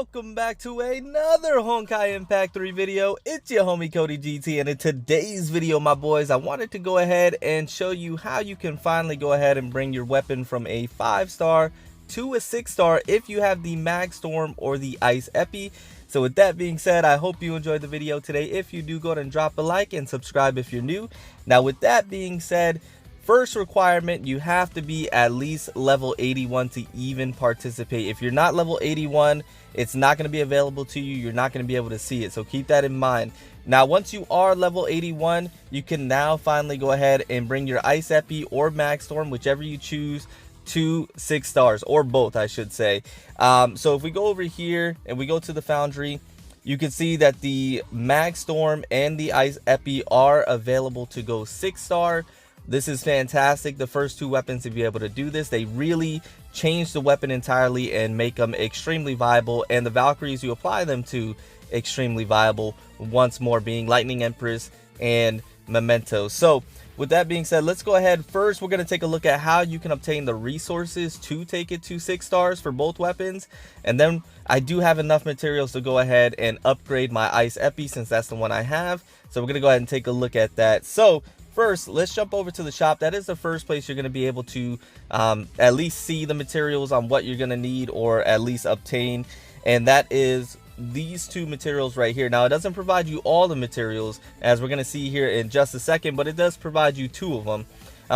welcome back to another Honkai Impact 3 video. It's your homie Cody GT, and in today's video, my boys, I wanted to go ahead and show you how you can finally go ahead and bring your weapon from a 5-star to a 6-star if you have the Mag Storm or the Ice Epi. So with that being said, I hope you enjoyed the video today. If you do, go ahead and drop a like and subscribe if you're new. Now with that being said, first requirement, you have to be at least level 81 to even participate. If you're not level 81, it's not going to be available to you. You're not going to be able to see it. So keep that in mind. Now, once you are level 81, you can now finally go ahead and bring your Ice Epi or Mag Storm, whichever you choose, to 6 stars, or both, I should say. So if we go over here and we go to the Foundry, you can see that the Mag Storm and the Ice Epi are available to go 6-star. This is fantastic. The first two weapons to be able to do this, they really change the weapon entirely and make them extremely viable, and the Valkyries you apply them to extremely viable, once more being Lightning Empress and Memento. So with that being said, let's go ahead. First, we're going to take a look at how you can obtain the resources to take it to 6 stars for both weapons, and then I do have enough materials to go ahead and upgrade my Ice Epi, since that's the one I have. So we're going to go ahead and take a look at that. So first, let's jump over to the shop. That is the first place you're going to be able to at least see the materials on what you're going to need, or at least obtain, and that is these two materials right here. Now, it doesn't provide you all the materials, as we're going to see here in just a second, but it does provide you 2 of them,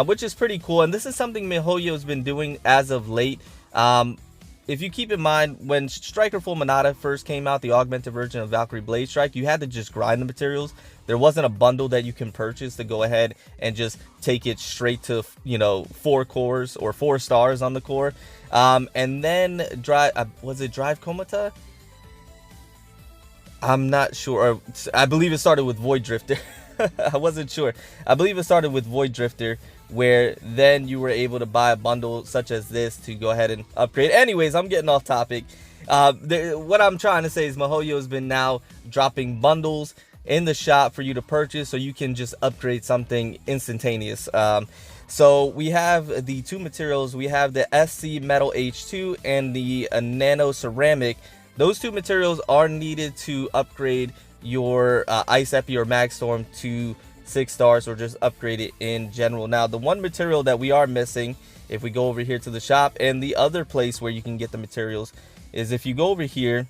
which is pretty cool. And this is something MAHH has been doing as of late. If you keep in mind, when Striker Fulminata first came out, the augmented version of Valkyrie Blade Strike, you had to just grind the materials. There wasn't a bundle that you can purchase to go ahead and just take it straight to, you know, 4 cores or 4 stars on the core. And then was it Drive Komata? I'm not sure. I believe it started with Void Drifter. I wasn't sure. I believe it started with Void Drifter, where then you were able to buy a bundle such as this to go ahead and upgrade. Anyways, I'm getting off topic. What I'm trying to say is MAHH has been now dropping bundles in the shop for you to purchase, so you can just upgrade something instantaneous. So we have the 2 materials. We have the SC Metal H2 and the Nano Ceramic. Those 2 materials are needed to upgrade your Ice Epi or Mag Storm to 6 stars, or just upgrade it in general. Now, the one material that we are missing, if we go over here to the shop, and the other place where you can get the materials is if you go over here,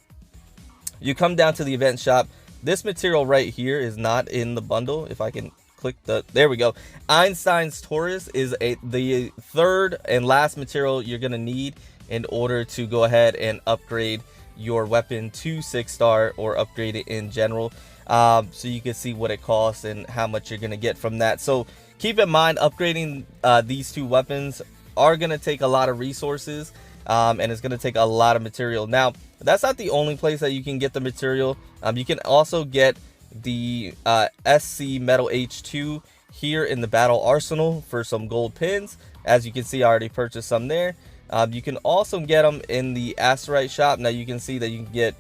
you come down to the event shop. This material right here is not in the bundle. If I can click there we go. Einstein's Taurus is the 3rd and last material you're gonna need in order to go ahead and upgrade your weapon to 6-star, or upgrade it in general. So you can see what it costs and how much you're gonna get from that. So keep in mind, upgrading these 2 weapons are gonna take a lot of resources, and it's gonna take a lot of material. Now, that's not the only place that you can get the material. You can also get the SC Metal H2 here in the Battle Arsenal for some gold pins. As you can see, I already purchased some there. You can also get them in the Asterite shop. Now you can see that you can get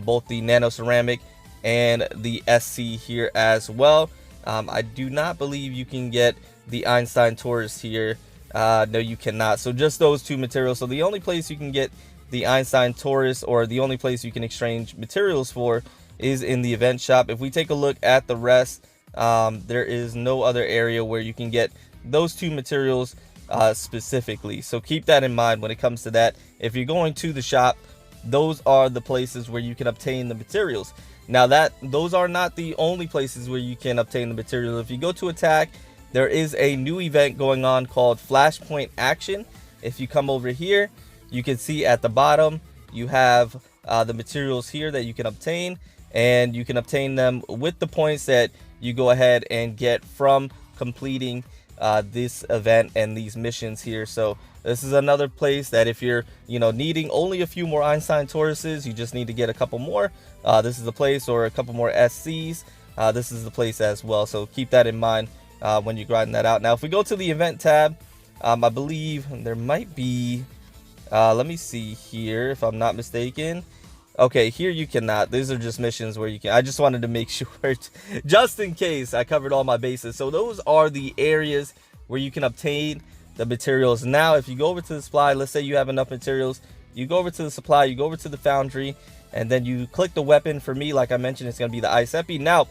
both the Nano Ceramic and the SC here as well. I do not believe you can get the Einstein Taurus here. No, you cannot. So just those 2 materials. So the only place you can get the Einstein Taurus, or the only place you can exchange materials for, is in the event shop. If we take a look at the rest, there is no other area where you can get those 2 materials specifically. So keep that in mind when it comes to that. If you're going to the shop, those are the places where you can obtain the materials. Now, those are not the only places where you can obtain the material. If you go to attack, there is a new event going on called Flashpoint Action. If you come over here, you can see at the bottom you have the materials here that you can obtain, and you can obtain them with the points that you go ahead and get from completing this event and these missions here. So this is another place that if you're, you know, needing only a few more Einstein Tauruses, you just need to get a couple more. This is the place, or a couple more SCs. This is the place as well. So keep that in mind when you're grinding that out. Now, if we go to the event tab, I believe there might be, let me see here if I'm not mistaken. Okay, here you cannot. These are just missions where you can. I just wanted to make sure, just in case I covered all my bases. So those are the areas where you can obtain the materials. Now, if you go over to the supply, let's say you have enough materials you go over to the supply, you go over to the foundry, and then you click the weapon. For me, like I mentioned, it's going to be the Ice Epi. Now,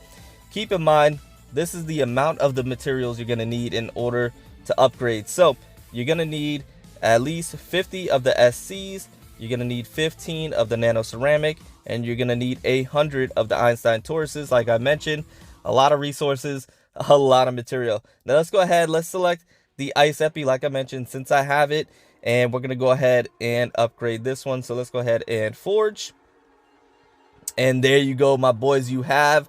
keep in mind, this is the amount of the materials you're going to need in order to upgrade. So you're going to need at least 50 of the SCs, you're going to need 15 of the nano ceramic, and you're going to need 100 of the Einstein Tauruses. Like I mentioned, a lot of resources, a lot of material. Now let's go ahead, let's select the Ice Epi like I mentioned, since I have it, and we're going to go ahead and upgrade this one. So let's go ahead and forge. And there you go, my boys. You have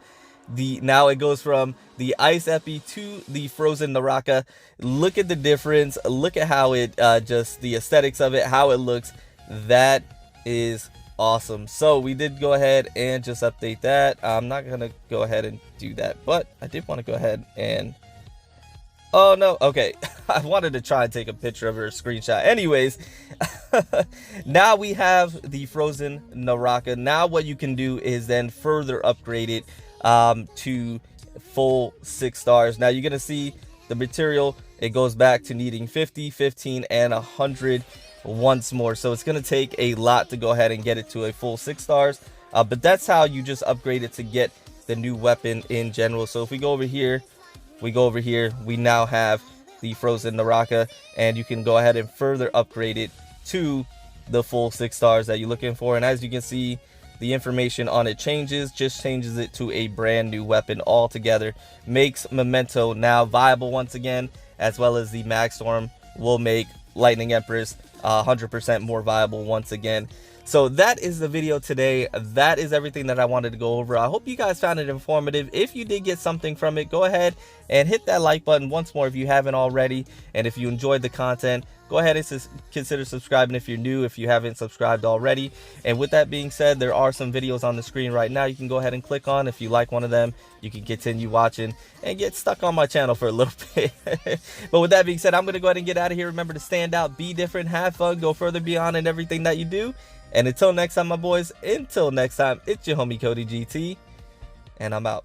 the, now it goes from the Ice Epi to the frozen Naraka. Look at the difference. Look at how it just the aesthetics of it, how it looks. That is awesome. So we did go ahead and just update that. I'm not gonna go ahead and do that, but I did want to go ahead and, oh no, okay. I wanted to try and take a picture of her screenshot. Anyways, now we have the frozen Naraka. Now what you can do is then further upgrade it to full 6 stars. Now you're gonna see the material, it goes back to needing 50, 15, and 100 once more. So it's gonna take a lot to go ahead and get it to a full 6 stars, but that's how you just upgrade it to get the new weapon in general. So if we go over here, we now have the frozen Naraka, and you can go ahead and further upgrade it to the full 6 stars that you're looking for. And as you can see, the information on it just changes it to a brand new weapon altogether. Makes Memento now viable once again, as well as the Mag Storm will make Lightning Empress 100% more viable once again. So that is the video today. That is everything that I wanted to go over. I hope you guys found it informative. If you did get something from it, go ahead and hit that like button once more if you haven't already. And if you enjoyed the content, go ahead and consider subscribing if you're new, if you haven't subscribed already. And with that being said, there are some videos on the screen right now you can go ahead and click on. If you like one of them, you can continue watching and get stuck on my channel for a little bit. But with that being said, I'm going to go ahead and get out of here. Remember to stand out, be different, have fun, go further beyond in everything that you do. And until next time, my boys, until next time, it's your homie Cody GT, and I'm out.